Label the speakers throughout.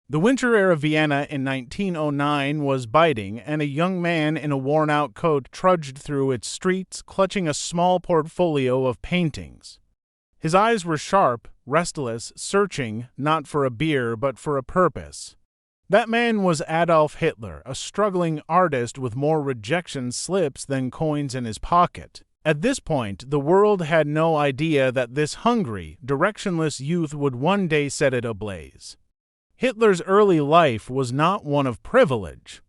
Speaker 1: The winter air of Vienna in 1909 was biting, and a young man in a worn-out coat trudged through its streets, clutching a small portfolio of paintings. His eyes were sharp, restless, searching, not for a beer, but for a purpose. That man was Adolf Hitler, a struggling artist with more rejection slips than coins in his pocket. At this point, the world had no idea that this hungry, directionless youth would one day set it ablaze. Hitler's early life was not one of privilege.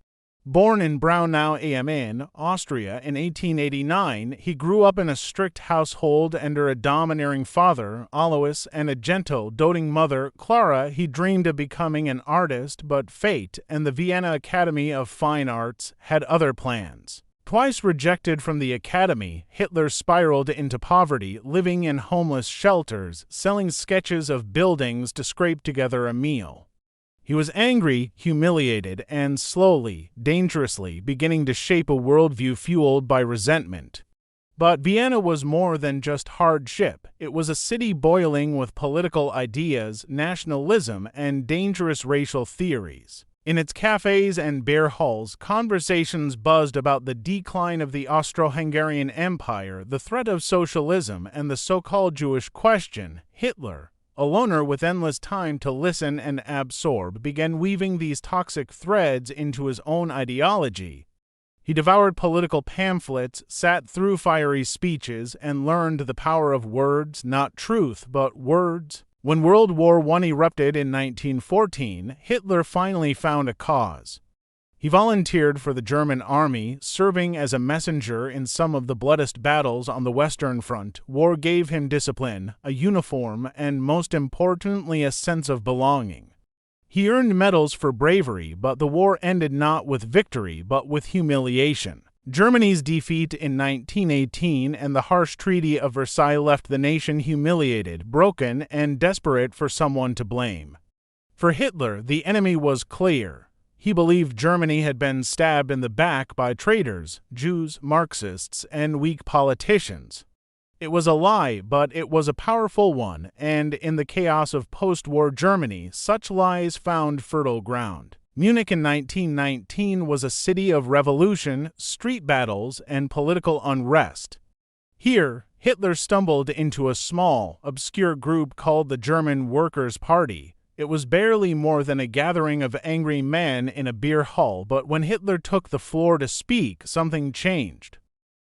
Speaker 1: Born in Braunau am Inn, Austria in 1889, he grew up in a strict household under a domineering father, Alois, and a gentle, doting mother, Clara. He dreamed of becoming an artist, but fate and the Vienna Academy of Fine Arts had other plans. Twice rejected from the academy, Hitler spiraled into poverty, living in homeless shelters, selling sketches of buildings to scrape together a meal. He was angry, humiliated, and slowly, dangerously beginning to shape a worldview fueled by resentment. But Vienna was more than just hardship. It was a city boiling with political ideas, nationalism, and dangerous racial theories. In its cafes and beer halls, conversations buzzed about the decline of the Austro-Hungarian Empire, the threat of socialism, and the so-called Jewish question. Hitler, a loner with endless time to listen and absorb, began weaving these toxic threads into his own ideology. He devoured political pamphlets, sat through fiery speeches, and learned the power of words, not truth, but words. When World War I erupted in 1914, Hitler finally found a cause. He volunteered for the German army, serving as a messenger in some of the bloodiest battles on the Western Front. War gave him discipline, a uniform, and most importantly, a sense of belonging. He earned medals for bravery, but the war ended not with victory, but with humiliation. Germany's defeat in 1918 and the harsh Treaty of Versailles left the nation humiliated, broken, and desperate for someone to blame. For Hitler, the enemy was clear. He believed Germany had been stabbed in the back by traitors, Jews, Marxists, and weak politicians. It was a lie, but it was a powerful one, and in the chaos of post-war Germany, such lies found fertile ground. Munich in 1919 was a city of revolution, street battles, and political unrest. Here, Hitler stumbled into a small, obscure group called the German Workers' Party. It was barely more than a gathering of angry men in a beer hall, but when Hitler took the floor to speak, something changed.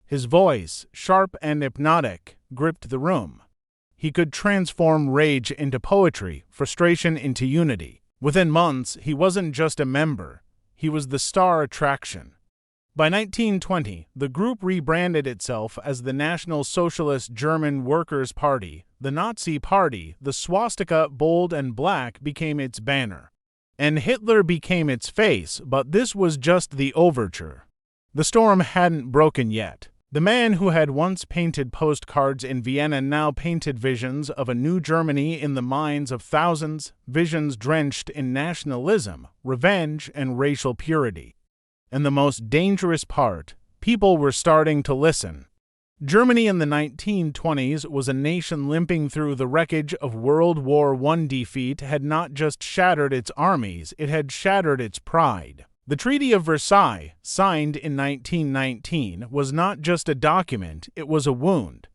Speaker 1: His voice, sharp and hypnotic, gripped the room. He could transform rage into poetry, frustration into unity. Within months, he wasn't just a member, he was the star attraction. By 1920, the group rebranded itself as the National Socialist German Workers' Party. The Nazi Party, the swastika, bold and black, became its banner. And Hitler became its face, but this was just the overture. The storm hadn't broken yet. The man who had once painted postcards in Vienna now painted visions of a new Germany in the minds of thousands, visions drenched in nationalism, revenge, and racial purity. And the most dangerous part, people were starting to listen. Germany in the 1920s was a nation limping through the wreckage of World War I. Defeat had not just shattered its armies, it had shattered its pride. The Treaty of Versailles, signed in 1919, was not just a document, it was a wound.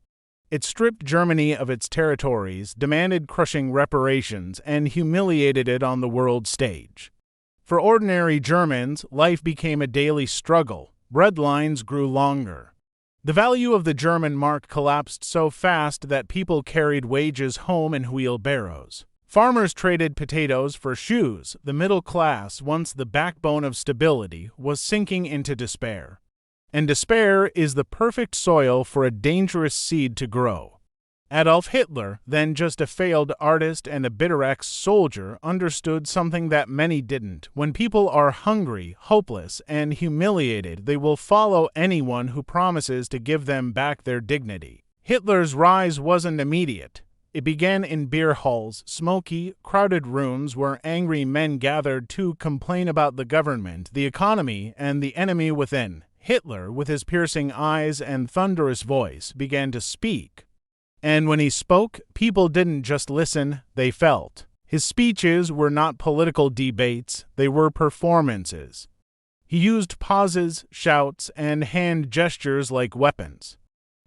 Speaker 1: It stripped Germany of its territories, demanded crushing reparations, and humiliated it on the world stage. For ordinary Germans, life became a daily struggle. Bread lines grew longer. The value of the German mark collapsed so fast that people carried wages home in wheelbarrows. Farmers traded potatoes for shoes. The middle class, once the backbone of stability, was sinking into despair. And despair is the perfect soil for a dangerous seed to grow. Adolf Hitler, then just a failed artist and a bitter ex-soldier, understood something that many didn't. When people are hungry, hopeless, and humiliated, they will follow anyone who promises to give them back their dignity. Hitler's rise wasn't immediate. It began in beer halls, smoky, crowded rooms where angry men gathered to complain about the government, the economy, and the enemy within. Hitler, with his piercing eyes and thunderous voice, began to speak. And when he spoke, people didn't just listen, they felt. His speeches were not political debates, they were performances. He used pauses, shouts, and hand gestures like weapons.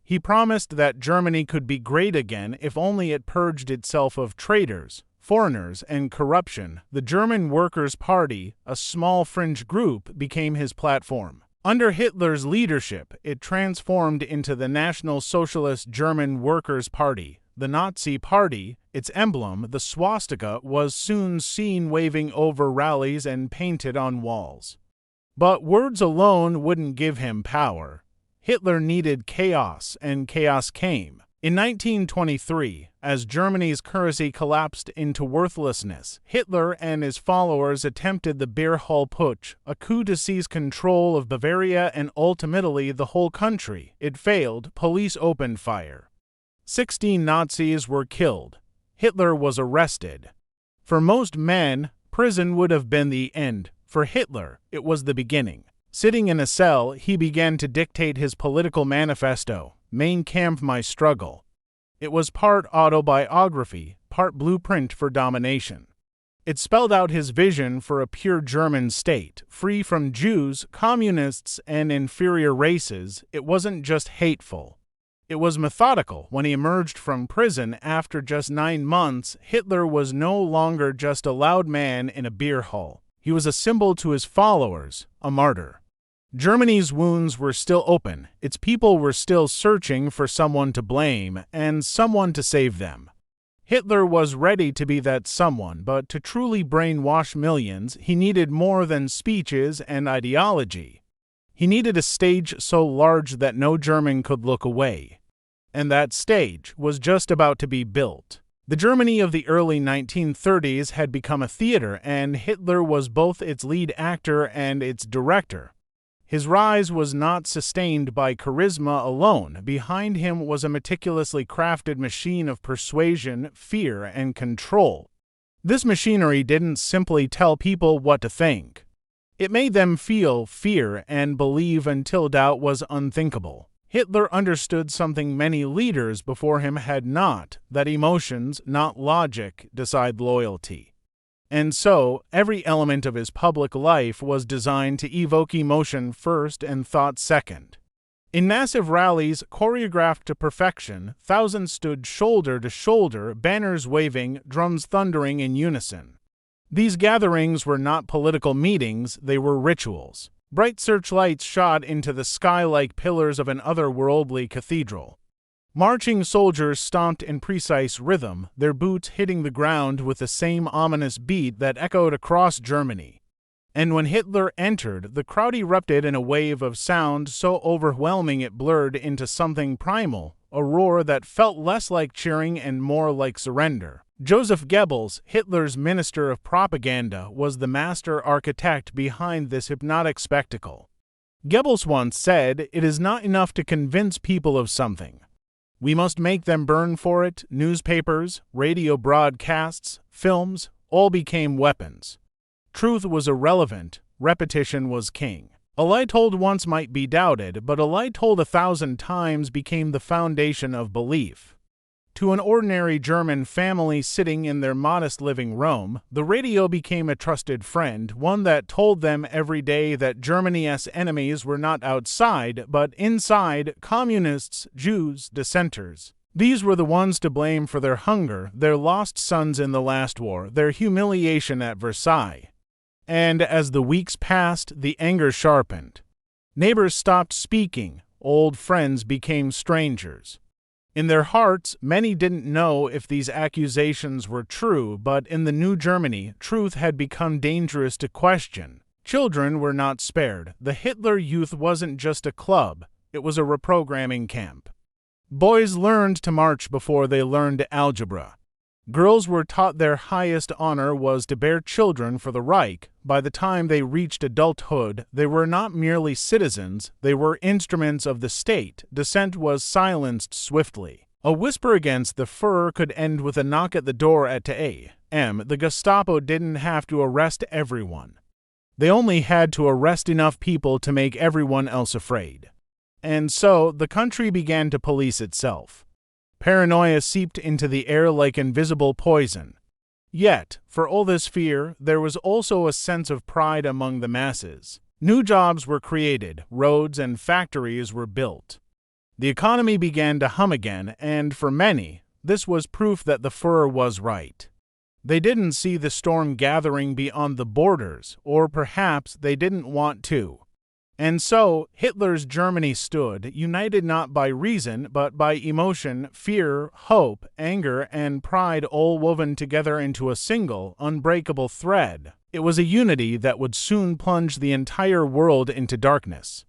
Speaker 1: He promised that Germany could be great again if only it purged itself of traitors, foreigners, and corruption. The German Workers' Party, a small fringe group, became his platform. Under Hitler's leadership, it transformed into the National Socialist German Workers' Party. The Nazi Party, its emblem, the swastika, was soon seen waving over rallies and painted on walls. But words alone wouldn't give him power. Hitler needed chaos, and chaos came. In 1923, as Germany's currency collapsed into worthlessness, Hitler and his followers attempted the Beer Hall Putsch, a coup to seize control of Bavaria and ultimately the whole country. It failed. Police opened fire. 16 Nazis were killed. Hitler was arrested. For most men, prison would have been the end. For Hitler, it was the beginning. Sitting in a cell, he began to dictate his political manifesto, Mein Kampf, My Struggle. It was part autobiography, part blueprint for domination. It spelled out his vision for a pure German state, free from Jews, communists, and inferior races. It wasn't just hateful. It was methodical. When he emerged from prison after just 9 months, Hitler was no longer just a loud man in a beer hall. He was a symbol to his followers, a martyr. Germany's wounds were still open. Its people were still searching for someone to blame and someone to save them. Hitler was ready to be that someone, but to truly brainwash millions, he needed more than speeches and ideology. He needed a stage so large that no German could look away. And that stage was just about to be built. The Germany of the early 1930s had become a theater, and Hitler was both its lead actor and its director. His rise was not sustained by charisma alone. Behind him was a meticulously crafted machine of persuasion, fear, and control. This machinery didn't simply tell people what to think. It made them feel fear and believe until doubt was unthinkable. Hitler understood something many leaders before him had not, that emotions, not logic, decide loyalty. And so, every element of his public life was designed to evoke emotion first and thought second. In massive rallies, choreographed to perfection, thousands stood shoulder to shoulder, banners waving, drums thundering in unison. These gatherings were not political meetings, they were rituals. Bright searchlights shot into the sky like pillars of an otherworldly cathedral. Marching soldiers stomped in precise rhythm, their boots hitting the ground with the same ominous beat that echoed across Germany. And when Hitler entered, the crowd erupted in a wave of sound so overwhelming it blurred into something primal, a roar that felt less like cheering and more like surrender. Joseph Goebbels, Hitler's minister of propaganda, was the master architect behind this hypnotic spectacle. Goebbels once said, "It is not enough to convince people of something. We must make them burn for it." Newspapers, radio broadcasts, films, all became weapons. Truth was irrelevant, repetition was king. A lie told once might be doubted, but a lie told 1,000 times became the foundation of belief. To an ordinary German family sitting in their modest living room, the radio became a trusted friend, one that told them every day that Germany's enemies were not outside, but inside: communists, Jews, dissenters. These were the ones to blame for their hunger, their lost sons in the last war, their humiliation at Versailles. And as the weeks passed, the anger sharpened. Neighbors stopped speaking, old friends became strangers. In their hearts, many didn't know if these accusations were true, but in the new Germany, truth had become dangerous to question. Children were not spared. The Hitler Youth wasn't just a club, it was a reprogramming camp. Boys learned to march before they learned algebra. Girls were taught their highest honor was to bear children for the Reich. By the time they reached adulthood, they were not merely citizens, they were instruments of the state. Dissent was silenced swiftly. A whisper against the Führer could end with a knock at the door at 2 a.m. The Gestapo didn't have to arrest everyone. They only had to arrest enough people to make everyone else afraid. And so, the country began to police itself. Paranoia seeped into the air like invisible poison. Yet, for all this fear, there was also a sense of pride among the masses. New jobs were created, roads and factories were built. The economy began to hum again, and for many, this was proof that the Führer was right. They didn't see the storm gathering beyond the borders, or perhaps they didn't want to. And so, Hitler's Germany stood, united not by reason, but by emotion, fear, hope, anger, and pride all woven together into a single, unbreakable thread. It was a unity that would soon plunge the entire world into darkness.